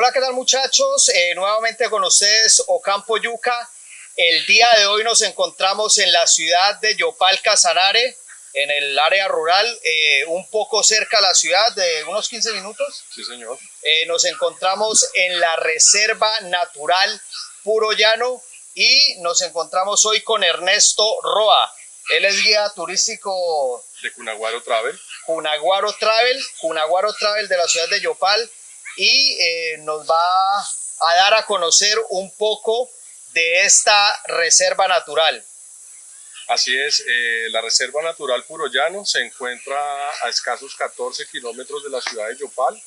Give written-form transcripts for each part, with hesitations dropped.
Hola, ¿qué tal muchachos? Nuevamente con ustedes Ocampo Yuca. El día de hoy nos encontramos en la ciudad de Yopal Casanare, en el área rural, un poco cerca a la ciudad, de unos 15 minutos. Sí, señor. Nos encontramos en la Reserva Natural Puro Llano y nos encontramos hoy con Ernesto Roa. Él es guía turístico de Cunaguaro Travel. Cunaguaro Travel de la ciudad de Yopal, y nos va a dar a conocer un poco de esta reserva natural. Así es, la Reserva Natural Puro Llano se encuentra a escasos 14 kilómetros de la ciudad de Yopal.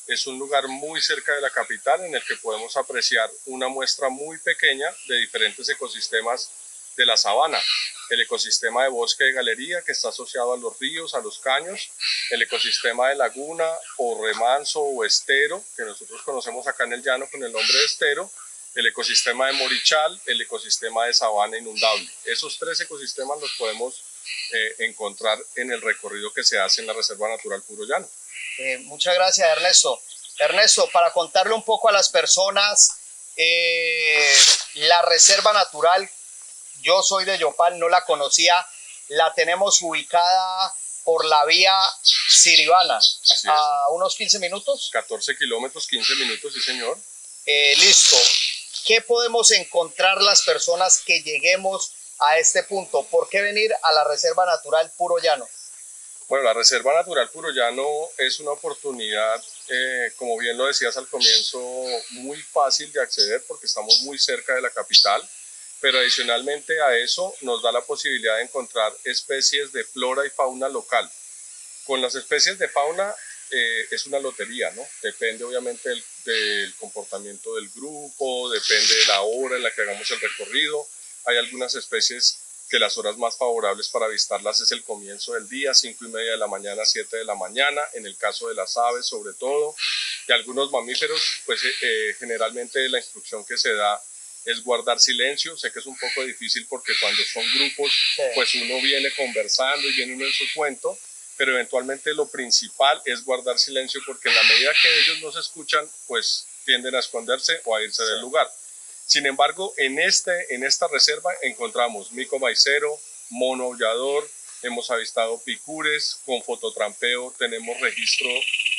Es un lugar muy cerca de la capital en el que podemos apreciar una muestra muy pequeña de diferentes ecosistemas de la sabana. El ecosistema de bosque de galería, que está asociado a los ríos, a los caños, el ecosistema de laguna o remanso o estero, que nosotros conocemos acá en el llano con el nombre de estero, el ecosistema de morichal, el ecosistema de sabana inundable. Esos tres ecosistemas los podemos encontrar en el recorrido que se hace en la Reserva Natural Puro Llano. Muchas gracias, Ernesto. Ernesto, para contarle un poco a las personas, la Reserva Natural, yo soy de Yopal, no la conocía, la tenemos ubicada por la vía Siribana, a unos 15 minutos. 14 kilómetros, 15 minutos, sí señor. Listo. ¿Qué podemos encontrar las personas que lleguemos a este punto? ¿Por qué venir a la Reserva Natural Puro Llano? Bueno, la Reserva Natural Puro Llano es una oportunidad, como bien lo decías al comienzo, muy fácil de acceder porque estamos muy cerca de la capital, pero adicionalmente a eso nos da la posibilidad de encontrar especies de flora y fauna local. Con las especies de fauna es una lotería, ¿no? Depende obviamente del comportamiento del grupo, depende de la hora en la que hagamos el recorrido. Hay algunas especies que las horas más favorables para avistarlas es el comienzo del día, 5:30 de la mañana, 7 de la mañana, en el caso de las aves sobre todo, y algunos mamíferos, pues generalmente la instrucción que se da es guardar silencio. Sé que es un poco difícil porque cuando son grupos, pues uno viene conversando y viene uno en su cuento, pero eventualmente lo principal es guardar silencio porque en la medida que ellos no se escuchan, pues tienden a esconderse o a irse del lugar. Sin embargo, en esta reserva encontramos mico maicero, mono aullador, hemos avistado picures, con fototrampeo tenemos registro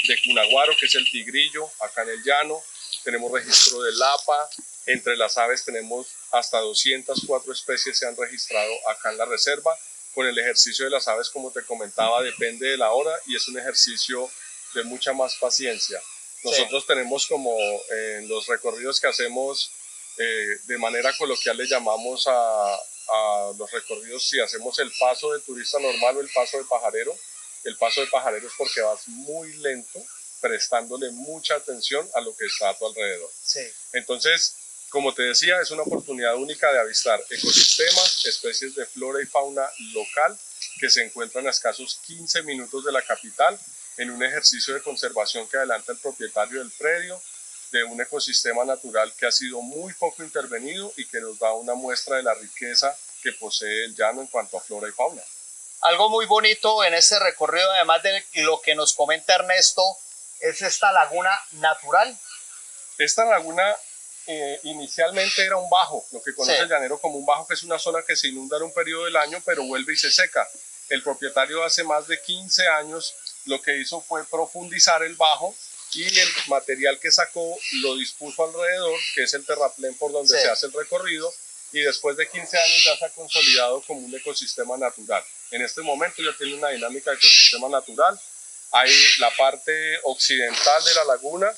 de cunaguaro, que es el tigrillo, acá en el llano, tenemos registro de lapa, entre las aves tenemos hasta 204 especies se han registrado acá en la reserva. Con el ejercicio de las aves, como te comentaba, depende de la hora y es un ejercicio de mucha más paciencia. Nosotros tenemos como en los recorridos que hacemos, de manera coloquial le llamamos a los recorridos, si hacemos el paso de turista normal o el paso de pajarero. El paso de pajarero es porque vas muy lento, prestándole mucha atención a lo que está a tu alrededor. Sí. Entonces, como te decía, es una oportunidad única de avistar ecosistemas, especies de flora y fauna local que se encuentran a escasos 15 minutos de la capital en un ejercicio de conservación que adelanta el propietario del predio, de un ecosistema natural que ha sido muy poco intervenido y que nos da una muestra de la riqueza que posee el llano en cuanto a flora y fauna. Algo muy bonito en este recorrido, además de lo que nos comenta Ernesto, es esta laguna natural. Esta laguna inicialmente era un bajo, lo que conoce el llanero como un bajo, que es una zona que se inunda en un periodo del año pero vuelve y se seca. El propietario hace más de 15 años lo que hizo fue profundizar el bajo y el material que sacó lo dispuso alrededor, que es el terraplén por donde se hace el recorrido, y después de 15 años ya se ha consolidado como un ecosistema natural. En este momento ya tiene una dinámica de ecosistema natural. Hay la parte occidental de la laguna,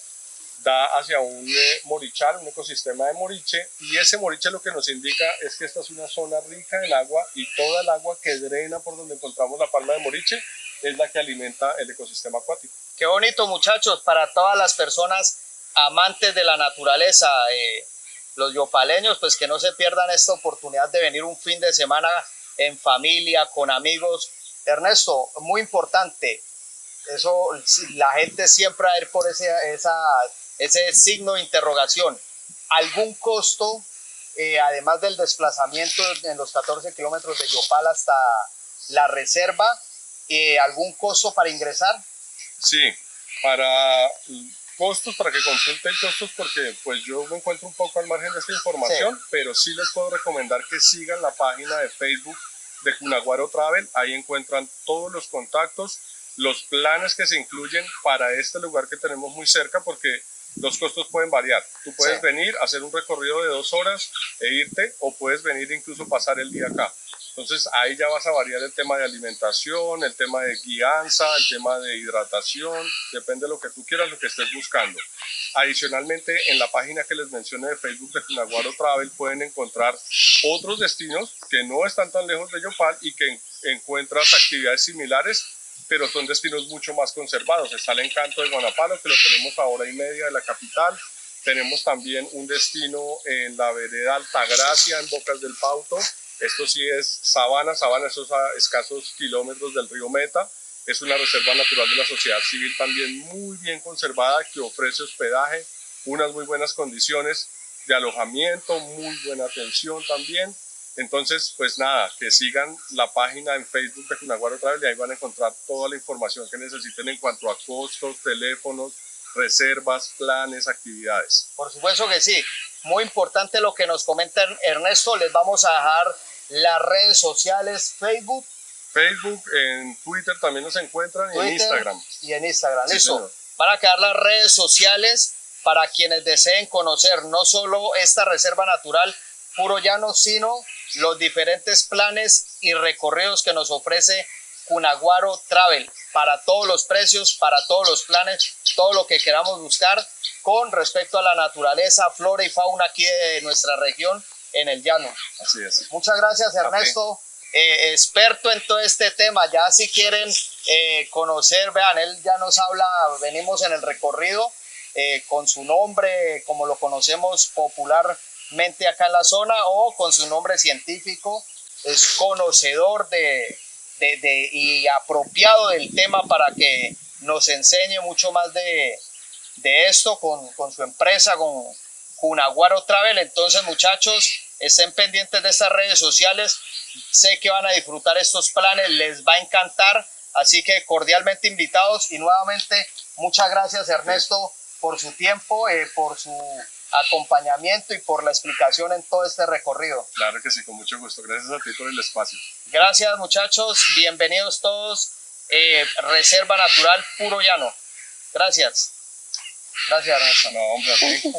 da hacia un morichal, un ecosistema de moriche, y ese moriche lo que nos indica es que esta es una zona rica en agua y toda el agua que drena por donde encontramos la palma de moriche es la que alimenta el ecosistema acuático. Qué bonito, muchachos, para todas las personas amantes de la naturaleza, los yopaleños, pues que no se pierdan esta oportunidad de venir un fin de semana en familia, con amigos. Ernesto, muy importante, eso, la gente siempre va a ir por ese signo de interrogación. ¿Algún costo, además del desplazamiento en los 14 kilómetros de Yopal hasta la reserva, algún costo para ingresar? Sí, costos, para que consulten costos, porque pues yo me encuentro un poco al margen de esta información, Sí. pero sí les puedo recomendar que sigan la página de Facebook de Cunaguaro Travel. Ahí encuentran todos los contactos, los planes que se incluyen para este lugar que tenemos muy cerca, porque los costos pueden variar. Tú puedes Sí. venir, hacer un recorrido de 2 horas e irte, o puedes venir incluso pasar el día acá. Entonces ahí ya vas a variar el tema de alimentación, el tema de guianza, el tema de hidratación, depende de lo que tú quieras, lo que estés buscando. Adicionalmente, en la página que les mencioné de Facebook de Cunaguaro Travel pueden encontrar otros destinos que no están tan lejos de Yopal y que encuentras actividades similares, pero son destinos mucho más conservados. Está el Encanto de Guanapalo, que lo tenemos a 1 hora y media de la capital. Tenemos también un destino en la vereda Altagracia, en Bocas del Pauto. Esto sí es sabana, esos a escasos kilómetros del río Meta. Es una reserva natural de la sociedad civil también muy bien conservada, que ofrece hospedaje, unas muy buenas condiciones de alojamiento, muy buena atención también. Entonces, pues nada, que sigan la página en Facebook de Cunaguaro Travel y ahí van a encontrar toda la información que necesiten en cuanto a costos, teléfonos, reservas, planes, actividades. Por supuesto que sí. Muy importante lo que nos comenta Ernesto. Les vamos a dejar las redes sociales, Facebook, En Twitter también nos encuentran y en Twitter Instagram. y en Instagram. Sí, Listo. señor. Van a quedar las redes sociales para quienes deseen conocer no solo esta reserva natural Puro Llano, sino los diferentes planes y recorridos que nos ofrece Cunaguaro Travel para todos los precios, para todos los planes, todo lo que queramos buscar con respecto a la naturaleza, flora y fauna aquí de nuestra región en el llano. Así es. Muchas gracias, Ernesto, experto en todo este tema. Ya si quieren conocer, vean, él ya nos habla, venimos en el recorrido con su nombre, como lo conocemos popularmente acá en la zona, o con su nombre científico. Es conocedor y apropiado del tema para que nos enseñe mucho más de esto con su empresa, con Cunaguaro Travel. Entonces, muchachos, estén pendientes de estas redes sociales. Sé que van a disfrutar estos planes, les va a encantar. Así que cordialmente invitados y nuevamente muchas gracias, Ernesto, por su tiempo, por su acompañamiento y por la explicación en todo este recorrido. Claro que sí, con mucho gusto. Gracias a ti por el espacio. Gracias, muchachos. Bienvenidos todos. Reserva Natural Puro Llano. Gracias. Gracias, Ernesto. No, hombre, a ti.